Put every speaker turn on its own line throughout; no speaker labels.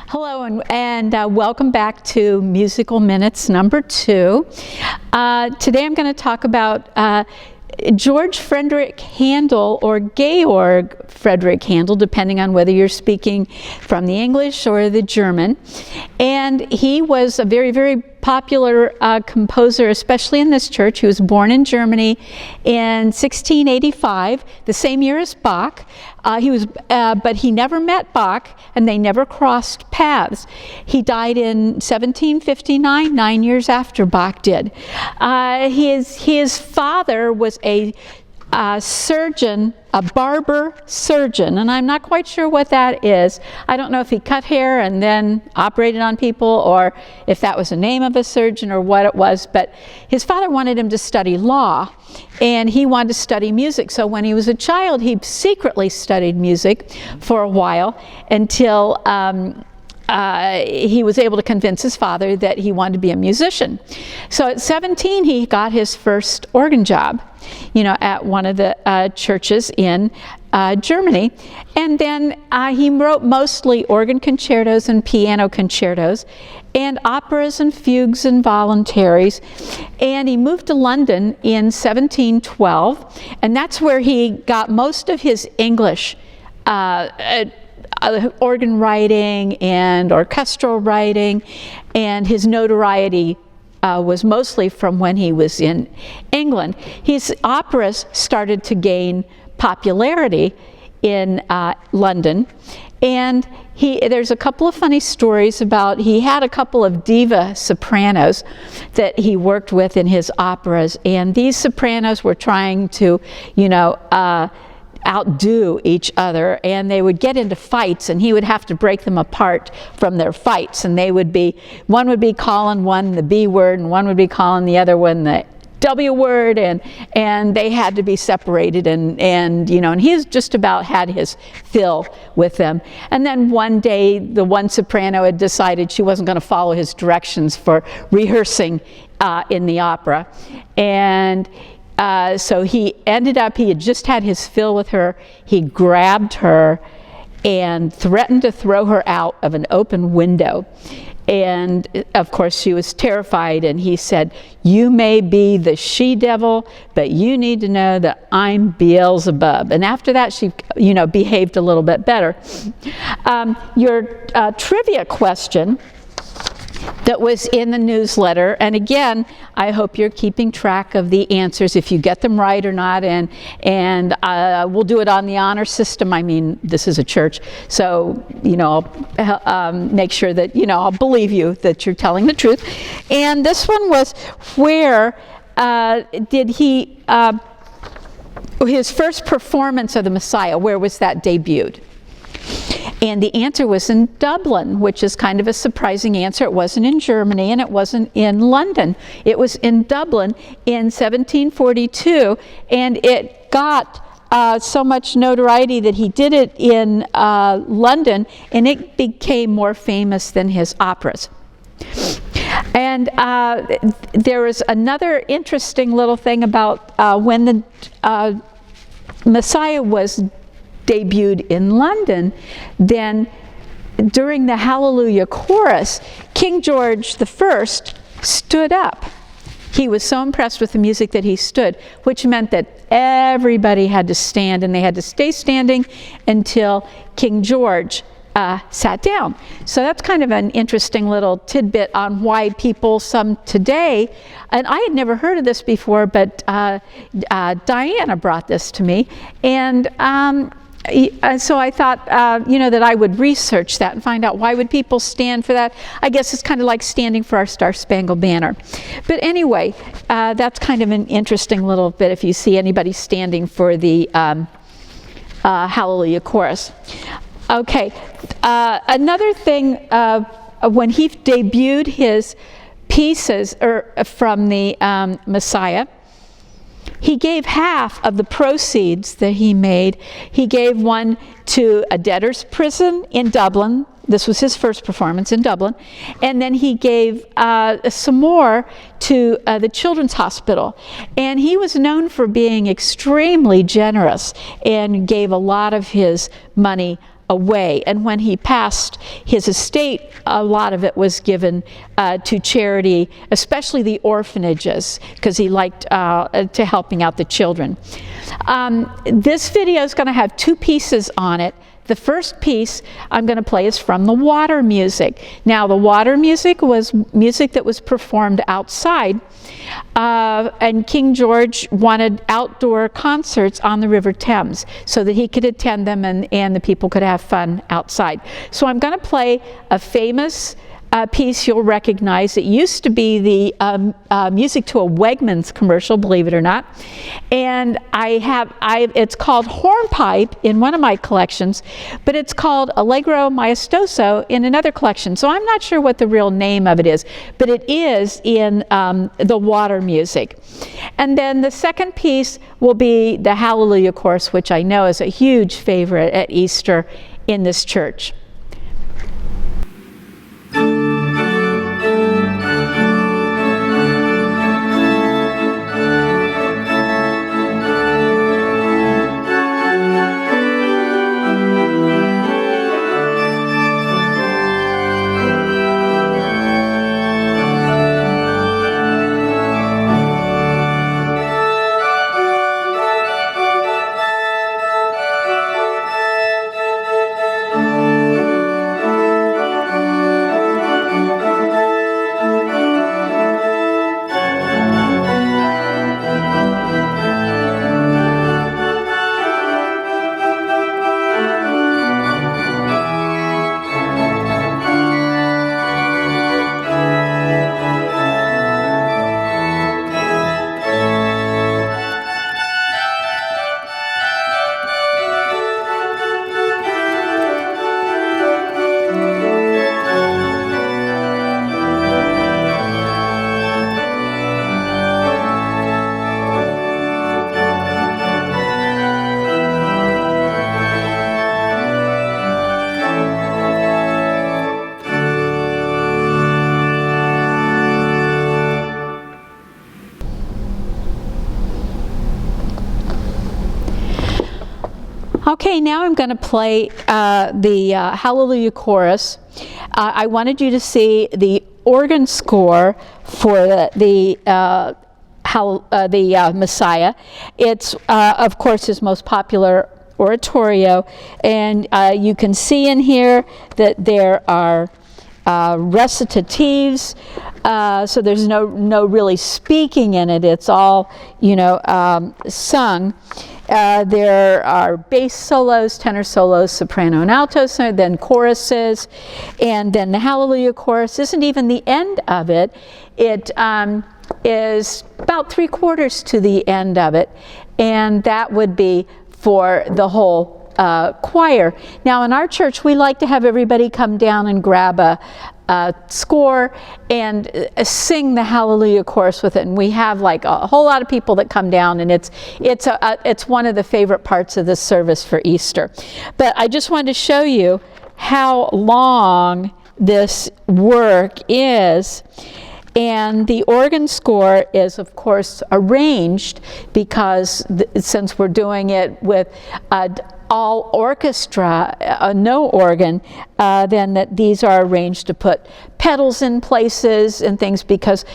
Hello and welcome back to Musical Minutes number 2. Today I'm going to talk about Georg Freiderich Handel, or Georg Freiderich Handel, depending on whether you're speaking from the English or the German. And he was a very, very popular composer, especially in this church. He was born in Germany in 1685, the same year as Bach. But he never met Bach, and they never crossed paths. He died in 1759, 9 years after Bach did. His father was a surgeon, a barber surgeon, and I'm not quite sure what that is. I don't know if he cut hair and then operated on people, or if that was the name of a surgeon or what it was, but his father wanted him to study law, and he wanted to study music. So when he was a child, he secretly studied music for a while until he was able to convince his father that he wanted to be a musician. So at 17, he got his first organ job, at one of the churches in Germany. And then he wrote mostly organ concertos and piano concertos, and operas and fugues and voluntaries. And he moved to London in 1712, and that's where he got most of his English organ writing and orchestral writing, and his notoriety was mostly from when he was in England. His operas started to gain popularity in London, and there's a couple of funny stories about, he had a couple of diva sopranos that he worked with in his operas, and these sopranos were trying to, outdo each other, and they would get into fights, and he would have to break them apart from their fights, and one would be calling one the B word, and one would be calling the other one the W word, and they had to be separated, and he's just about had his fill with them. And then one day, the one soprano had decided she wasn't going to follow his directions for rehearsing in the opera, and so he had just had his fill with her. He grabbed her and threatened to throw her out of an open window. And of course she was terrified, and he said, "You may be the she-devil, but you need to know that I'm Beelzebub." And after that she behaved a little bit better. Your trivia question that was in the newsletter, and again, I hope you're keeping track of the answers, if you get them right or not, and we'll do it on the honor system. I mean, this is a church, so I'll make sure that I'll believe you that you're telling the truth. And this one was, where did he his first performance of the Messiah, where was that debuted? And the answer was in Dublin, which is kind of a surprising answer. It wasn't in Germany, and it wasn't in London. It was in Dublin in 1742, and it got so much notoriety that he did it in London, and it became more famous than his operas. And there was another interesting little thing about when the Messiah was debuted in London. Then during the Hallelujah chorus, King George I stood up. He was so impressed with the music that he stood, which meant that everybody had to stand, and they had to stay standing until King George sat down. So that's kind of an interesting little tidbit on why some today, and I had never heard of this before, but Diana brought this to me, and so I thought, that I would research that and find out why would people stand for that. I guess it's kind of like standing for our Star-Spangled Banner. But anyway, that's kind of an interesting little bit if you see anybody standing for the Hallelujah chorus. Okay, another thing, when he debuted his pieces from the Messiah, he gave half of the proceeds that he made. He gave one to a debtor's prison in Dublin. This was his first performance in Dublin. And then he gave some more to the Children's Hospital. And he was known for being extremely generous and gave a lot of his money away. And when he passed his estate, a lot of it was given to charity, especially the orphanages, because he liked to helping out the children. This video is going to have two pieces on it. The first piece I'm going to play is from the water music. Now, the water music was music that was performed outside, and King George wanted outdoor concerts on the River Thames so that he could attend them and the people could have fun outside. So I'm going to play a famous piece you'll recognize. It used to be the music to a Wegmans commercial, believe it or not. And it's called Hornpipe in one of my collections, but it's called Allegro Maestoso in another collection. So I'm not sure what the real name of it is, but it is in the water music. And then the second piece will be the Hallelujah Chorus, which I know is a huge favorite at Easter in this church. Okay, now I'm going to play the Hallelujah Chorus. I wanted you to see the organ score for the Messiah. It's, of course, his most popular oratorio, and you can see in here that there are recitatives, so there's no really speaking in it. It's all, sung. There are bass solos, tenor solos, soprano and alto, so then choruses, and then the Hallelujah Chorus isn't even the end of it. It is about 3/4 to the end of it, and that would be for the whole choir. Now in our church we like to have everybody come down and grab a score and sing the Hallelujah Chorus with it, and we have like a whole lot of people that come down, and it's one of the favorite parts of the service for Easter. But I just wanted to show you how long this work is. And the organ score is, of course, arranged because since we're doing it with all orchestra, no organ, then these are arranged to put pedals in places and things because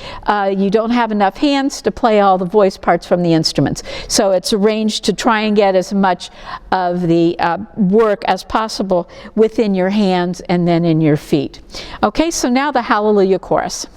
you don't have enough hands to play all the voice parts from the instruments. So it's arranged to try and get as much of the work as possible within your hands and then in your feet. Okay, so now the Hallelujah Chorus.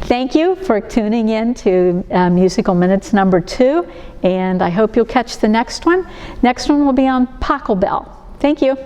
Thank you for tuning in to Musical Minutes number 2, and I hope you'll catch the next one. Next one will be on Pachelbel. Thank you.